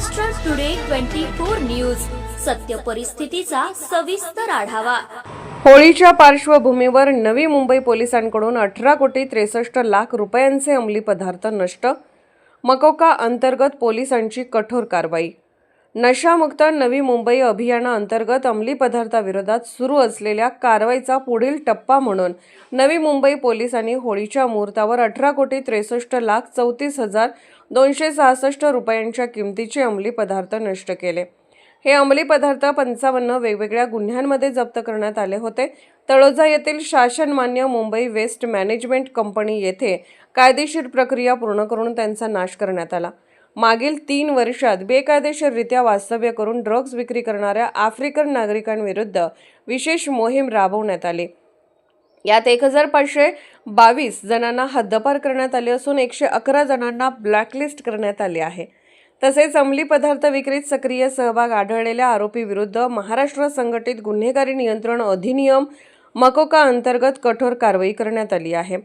Maharashtra today 24 news, सत्य परिस्थितीचा सविस्तर आढावा। होळीच्या पार्श्वभूमीवर नवी मुंबई पोलिसांकडून 18,63,00,000 रुपयांचे अंमली पदार्थ नष्ट। मकोका अंतर्गत पोलिसांची कठोर कारवाई। नशामुक्त नवी मुंबई अभियानाअंतर्गत अंमली पदार्थाविरोधात सुरू असलेल्या कारवाईचा पुढील टप्पा म्हणून नवी मुंबई पोलिसांनी होळीच्या मुहूर्तावर 18,63,34,266 रुपयांच्या किमतीचे अंमली पदार्थ नष्ट केले। हे अंमली पदार्थ 55 वेगवेगळ्या गुन्ह्यांमध्ये जप्त करण्यात आले होते। तळोजा येथील शासनमान्य मुंबई वेस्ट मॅनेजमेंट कंपनी येथे कायदेशीर प्रक्रिया पूर्ण करून त्यांचा नाश करण्यात आला। मागील 3 वर्षात बेकायदेशीररित्या वास्तव्य करून ड्रग्ज विक्री करणाऱ्या आफ्रिकन नागरिकांविरुद्ध विशेष मोहीम राबवण्यात आली। यात 1,522 जणांना हद्दपार करण्यात आले असून 111 जणांना ब्लॅकलिस्ट करण्यात आले आहे। तसेच अंमली पदार्थ विक्रीत सक्रिय सहभाग आढळलेल्या आरोपी विरुद्ध महाराष्ट्र संघटित गुन्हेगारी नियंत्रण अधिनियम मकोका अंतर्गत कठोर कारवाई करण्यात आली आहे।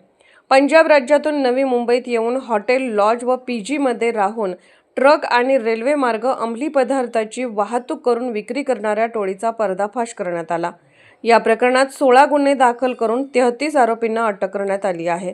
पंजाब राज्यातून नवी मुंबईत येऊन हॉटेल, लॉज व पीजी मध्ये राहून ट्रक आणि रेल्वे मार्ग अंमली पदार्थाची वाहतूक करून विक्री करणाऱ्या टोळीचा पर्दाफाश करण्यात आला। या प्रकरणात 16 गुन्हे दाखल करून 33 आरोपींना अटक करण्यात आली आहे।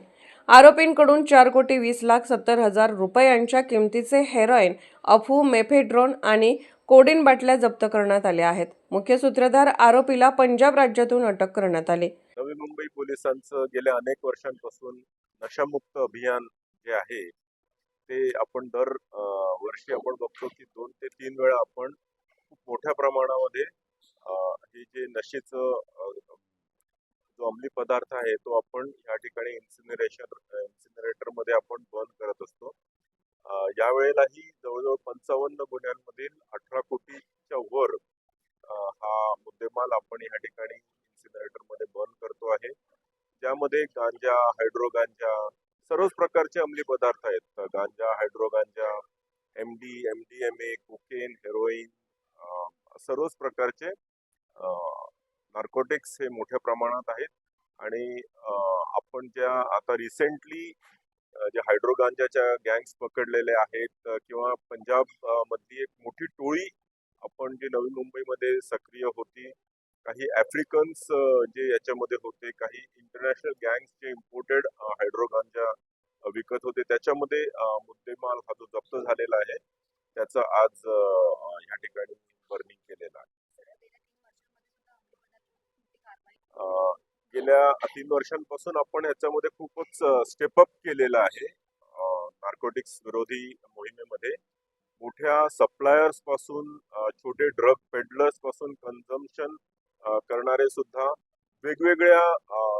आरोपींकडून 4,20,70,000 रुपयांच्या किमतीचे हेरोईन, अफू, मेफेड्रोन आणि कोडीन बाटल्या जप्त करण्यात आल्या आहेत। मुख्य सूत्रधार आरोपीला पंजाब राज्यातून अटक करण्यात आली। नवी मुंबई पोलिसांचं गेल्या अनेक वर्षांपासून नशामुक्त अभियान जे आहे ते आपण दर वर्षी आपण बघतो की 2 ते 3 वेळा आपण खूप मोठ्या प्रमाणामध्ये हे जे नशेचं जो अंमली पदार्थ आहे तो आपण या ठिकाणी इन्सिनरेटर मध्ये आपण बर्न करत असतो। या वेळेलाही जवळजवळ 55 गुन्ह्यांमधील 18 कोटीच्या वर हा मुद्देमाल आपण या ठिकाणी इन्सिनरेटर मध्ये बर्न करतो आहे, ज्यामध्ये गांजा, हायड्रो गांजा, सर्वच प्रकारचे अंमली पदार्थ आहेत। गांजा, हायड्रो गांजा, MD, MDMA, कोकेन, हेरोईन, सर्वच प्रकारचे नार्कोटिक्स हे मोठ्या प्रमाणात आहेत। आणि आपण ज्या आता रिसेंटली जे हायड्रो गांजाच्या गँग्स पकडलेले आहेत किंवा पंजाब मधली एक मोठी टोळी आपण जी नवी मुंबईमध्ये सक्रिय होती, काही आफ्रिकन्स जे याच्यामध्ये होते, काही इंटरनॅशनल गँग्स जे इम्पोर्टेड हायड्रो गांजा विकत होते, त्याच्यामध्ये मुद्देमाल हा जो जप्त झालेला आहे त्याचा आज या ठिकाणी बर्निंग केलेला आहे। गेल्या 3 वर्षांपासून आपण याच्यामध्ये खूपच स्टेप अप केलेला आहे। नार्कोटिक्स विरोधी मोहिमेमध्ये मोठ्या सप्लायर्स पासून छोटे ड्रग पेडलर्स पासून कन्झम्पशन करणारे सुद्धा वेगवेगळ्या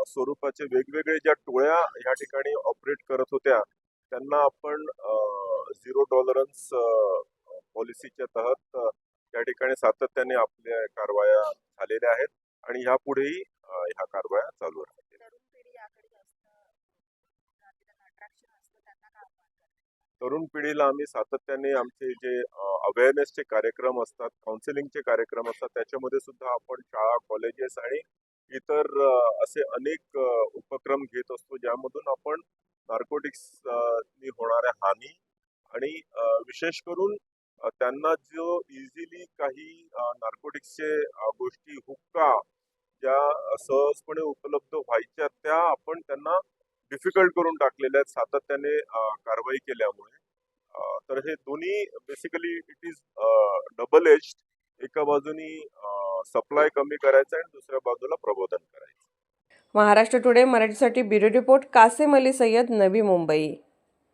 स्वरूपाचे वेगवेगळे ज्या टोळ्या या ठिकाणी ऑपरेट करत होत्या त्यांना आपण झिरो टॉलरन्स पॉलिसीच्या तहत या ठिकाणी सातत्याने आपल्या कारवाया झालेल्या आहेत आणि यापुढेही ह्या कारवाया चालू राहतील। तरुण पिढीला आम्ही सातत्याने आमचे जे अवेअरनेसचे कार्यक्रम असतात, काउन्सिलिंगचे कार्यक्रम असतात, त्याच्यामध्ये सुद्धा आपण शाळा, कॉलेजेस आणि इतर असे अनेक उपक्रम घेत असतो, ज्यामधून आपण नार्कोटिक्सनी होणाऱ्या हानी आणि विशेष करून त्यांना जो इझिली काही नार्कोटिक्सचे गोष्टी, हुक्का ज्या सहजपणे उपलब्ध व्हायच्या त्या आपण त्यांना डिफिकल्ट करून टाकलेल्या आहेत सातत्याने कारवाई केल्यामुळे। तर हे दोन्ही basically it is double edged, एका बाजूनी सप्लाय कमी करायचं आणि दुसऱ्या बाजूला प्रबोधन करायचं। महाराष्ट्र टुडे मराठीसाठी ब्युरो रिपोर्ट कासिम अली सय्यद, नवी मुंबई।